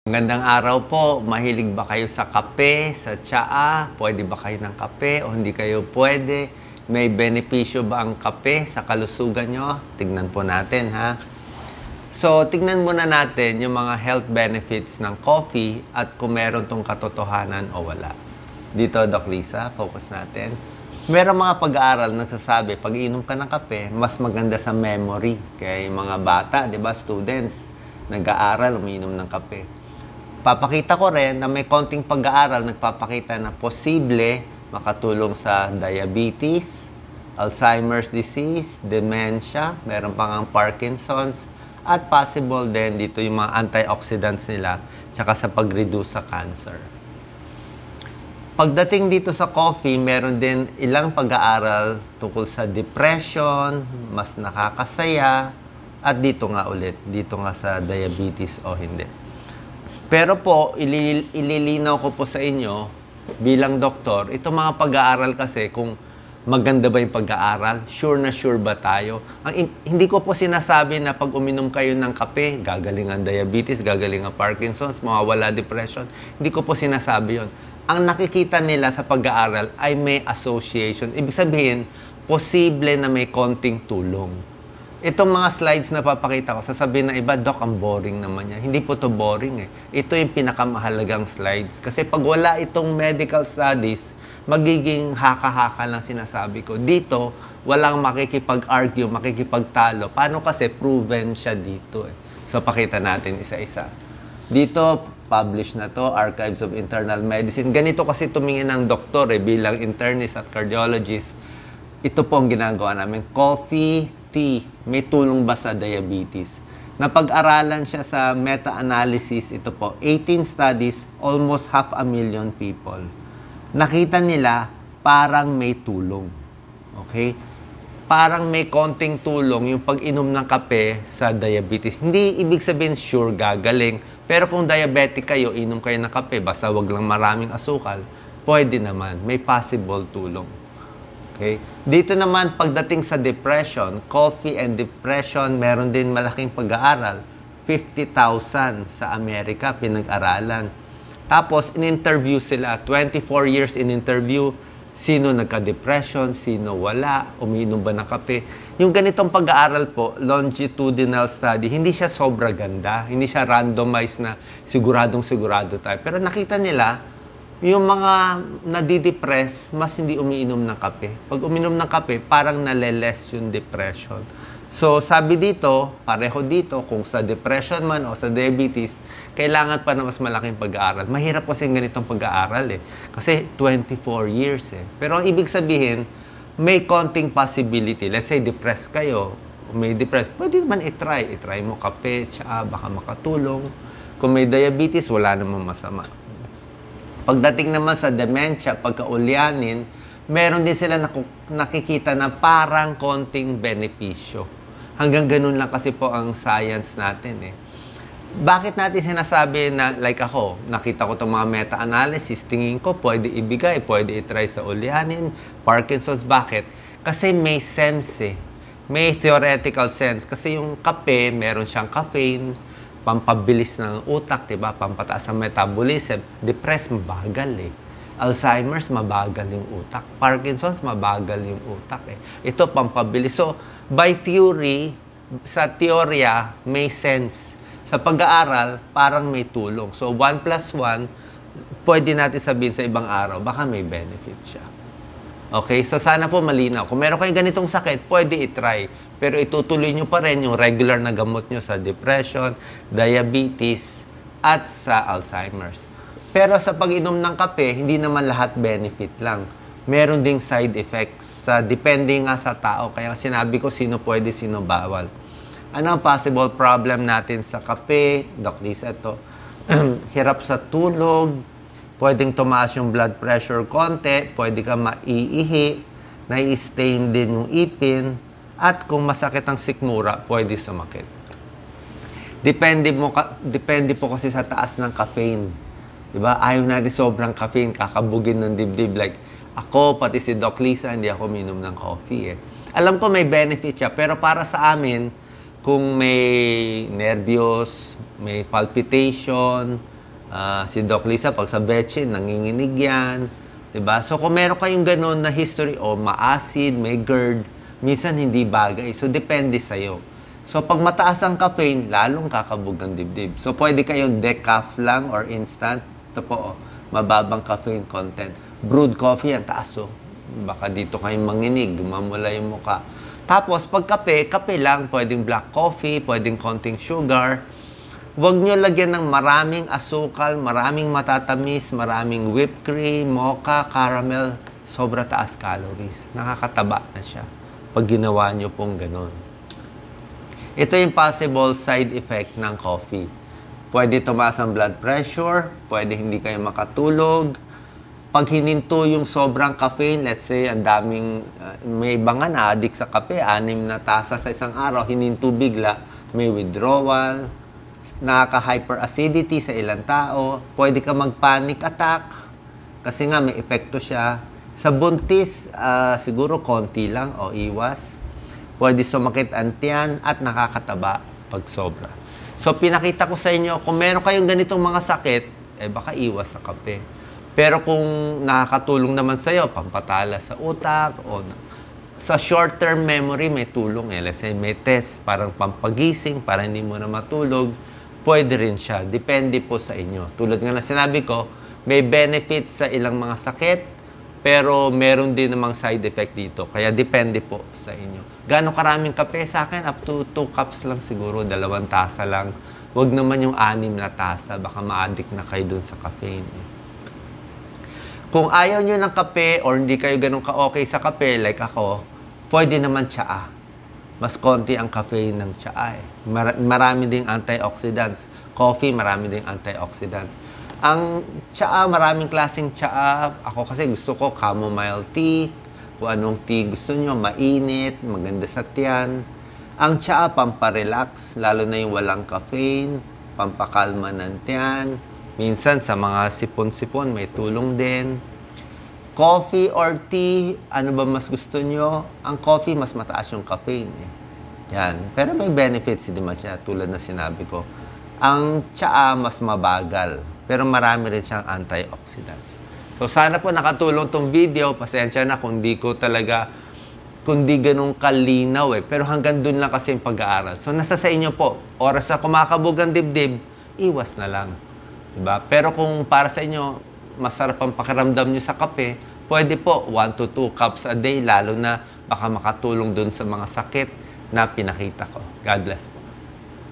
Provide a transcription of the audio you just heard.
Magandang araw po. Mahilig ba kayo sa kape, sa tsaa? Pwede ba kayo ng kape o hindi kayo pwede? May benepisyo ba ang kape sa kalusugan nyo? Tignan po natin, ha? So, tignan muna natin yung mga health benefits ng coffee at kung meron tong katotohanan o wala. Dito, Doc Lisa, focus natin. Meron mga pag-aaral na nagsasabi, pag iinom ka ng kape, mas maganda sa memory. Kaya yung mga bata, di ba, students, nag-aaral, umiinom ng kape. Papakita ko rin na may konting pag-aaral nagpapakita na posible makatulong sa diabetes, Alzheimer's disease, dementia, meron pang ang Parkinson's, at possible din dito yung mga antioxidants nila, tsaka sa pag-reduce sa cancer. Pagdating dito sa coffee, meron din ilang pag-aaral tungkol sa depression, mas nakakasaya, at dito nga ulit, dito nga sa diabetes o hindi. Pero po, ililinaw ko po sa inyo bilang doktor, itong mga pag-aaral kasi kung maganda ba yung pag-aaral, sure na sure ba tayo? Hindi ko po sinasabi na pag uminom kayo ng kape, gagaling ang diabetes, gagaling ang Parkinson's, mawawala depression. Hindi ko po sinasabi yon. Ang nakikita nila sa pag-aaral ay may association. Ibig sabihin, posible na may konting tulong. Itong mga slides na papakita ko, sasabihin na iba, Doc, ang boring naman yan. Hindi po to boring eh. Ito yung pinakamahalagang slides. Kasi pag wala itong medical studies, magiging haka-haka lang sinasabi ko. Dito, walang makikipag-argue, makikipagtalo. Paano kasi proven siya dito eh. So, pakita natin isa-isa. Dito, publish na to, Archives of Internal Medicine. Ganito kasi tumingin ng doktor eh, bilang internist at cardiologist. Ito po ang ginagawa namin. Coffee, tea, may tulong ba sa diabetes? Napag-aralan siya sa meta-analysis, ito po, 18 studies, almost 500,000 people. Nakita nila, parang may tulong. Okay? Parang may konting tulong yung pag-inom ng kape sa diabetes. Hindi ibig sabihin sure gagaling, pero kung diabetic kayo, inom kayo ng kape, basta wag lang maraming asukal, pwede naman, may possible tulong. Okay? Dito naman, pagdating sa depression, coffee and depression, meron din malaking pag-aaral. 50,000 sa Amerika pinag-aralan. Tapos, in-interview sila. 24 years in-interview. Sino nagka-depression, sino wala, umiinom ba ng kape. Yung ganitong pag-aaral po, longitudinal study, hindi siya sobra ganda. Hindi siya randomized na siguradong-sigurado tayo. Pero nakita nila, yung mga nadidepress, mas hindi umiinom ng kape. Pag uminom ng kape, parang naleless yung depression. So, sabi dito, pareho dito, kung sa depression man o sa diabetes, kailangan pa na mas malaking pag-aaral. Mahirap kasi ganitong pag-aaral eh. Kasi 24 years eh. Pero ang ibig sabihin, may konting possibility. Let's say, depressed kayo, may depressed, pwede naman i-try. I-try mo kape, tsaa, baka makatulong. Kung may diabetes, wala namang masama. Pagdating naman sa dementia, pagkaulyanin, meron din sila nakikita na parang konting benepisyo. Hanggang ganun lang kasi po ang science natin eh. Bakit natin sinasabi na, like ako, nakita ko itong mga meta-analysis, tingin ko pwede ibigay, pwede i-try sa ulyanin, Parkinson's, bakit? Kasi may sense eh. May theoretical sense. Kasi yung kape, meron siyang caffeine, pampabilis ng utak, diba? Pampataas ang metabolism. Depressed, mabagal eh. Alzheimer's, mabagal yung utak. Parkinson's, mabagal yung utak eh. Ito, pampabilis. So, by theory, sa teorya, may sense. Sa pag-aaral, parang may tulong. So, 1 plus 1, pwede natin sabihin sa ibang araw, baka may benefit siya. Okay? So, sana po malinaw. Kung meron kayong ganitong sakit, pwede i-try. Pero itutuloy nyo pa rin yung regular na gamot nyo sa depression, diabetes, at sa Alzheimer's. Pero sa pag-inom ng kape, hindi naman lahat benefit lang. Meron ding side effects. Depende nga sa tao. Kaya sinabi ko sino pwede, sino bawal. Ano ang possible problem natin sa kape? Doc Lisa, ito. Hirap sa tulog. Pwedeng tumaas yung blood pressure konti. Pwede ka maiihi. Nai-stain din yung ipin. At kung masakit ang sikmura, pwede sumakit. Depende po kasi sa taas ng caffeine. Diba? Ayaw natin sobrang caffeine, kakabugin ng dibdib. Like, ako, pati si Doc Lisa, hindi ako minom ng coffee eh. Alam ko may benefit siya, pero para sa amin, kung may nervyos, may palpitation, Si Doc Lisa, pag sa vetchin, nanginginig yan. Diba? So, kung meron kayong ganun na history o ma-acid, may GERD, minsan hindi bagay. So, depende sa'yo. So, pag mataas ang caffeine, lalong kakabog ang dibdib. So, pwede kayong decaf lang or instant. Ito po, mababang caffeine content. Brewed coffee, ang taas, oh. Baka dito kayong manginig, mamula yung muka. Tapos, pag kape, kape lang. Pwedeng black coffee, pwedeng konting sugar. Huwag nyo lagyan ng maraming asukal, maraming matatamis, maraming whipped cream, mocha, caramel. Sobra taas calories. Nakakataba na siya pag ginawa nyo pong ganun. Ito yung possible side effect ng coffee. Pwede tumaas ang blood pressure, pwede hindi kayo makatulog. Pag hininto yung sobrang caffeine, let's say, ang daming, may iba nga na-addict sa kape, 6 na tasa sa isang araw, hininto bigla, may withdrawal, nakaka-hyperacidity sa ilang tao, pwede ka mag-panic attack, kasi nga may epekto siya. Sa buntis, siguro konti lang o iwas. Pwede sumakit ang tiyan at nakakataba pag sobra. So, pinakita ko sa inyo, kung meron kayong ganitong mga sakit, baka iwas sa kape. Pero kung nakakatulong naman sa'yo, pampatala sa utak, o sa short-term memory, may tulong. Let's say, may test, parang pampagising, para hindi mo na matulog, pwede rin siya. Depende po sa inyo. Tulad nga na sinabi ko, may benefits sa ilang mga sakit, pero meron din namang side effect dito. Kaya depende po sa inyo. Gano'ng karaming kape sa akin? Up to 2 cups lang siguro, 2 tasa lang. Huwag naman yung 6 na tasa. Baka ma-addict na kayo dun sa caffeine. Kung ayaw nyo ng kape or hindi kayo ganun ka-okay sa kape, like ako, pwede naman tsaa. Mas konti ang caffeine ng tsaa eh. Marami ding antioxidants. Coffee, marami ding antioxidants. Ang tsaa, maraming klaseng tsaa. Ako kasi gusto ko chamomile tea. Kung anong tea gusto nyo, mainit, maganda sa tiyan. Ang tsaa, pamparelax, lalo na yung walang caffeine, pampakalma ng tiyan. Minsan sa mga sipon-sipon, may tulong din. Coffee or tea, ano ba mas gusto nyo? Ang coffee, mas mataas yung caffeine. Yan. Pero may benefits din naman siya, tulad na sinabi ko. Ang tsaa, mas mabagal. Pero marami rin siyang antioxidants. So, sana po nakatulong tong video. Pasensya na kung di ko talaga, kung di ganun kalinaw eh. Pero hanggang dun lang kasi yung pag-aaral. So, nasa sa inyo po. Oras na kumakabog ang dibdib, iwas na lang. Diba? Pero kung para sa inyo, masarap ang pakiramdam nyo sa kape, pwede po 1 to 2 cups a day, lalo na baka makatulong dun sa mga sakit na pinakita ko. God bless po.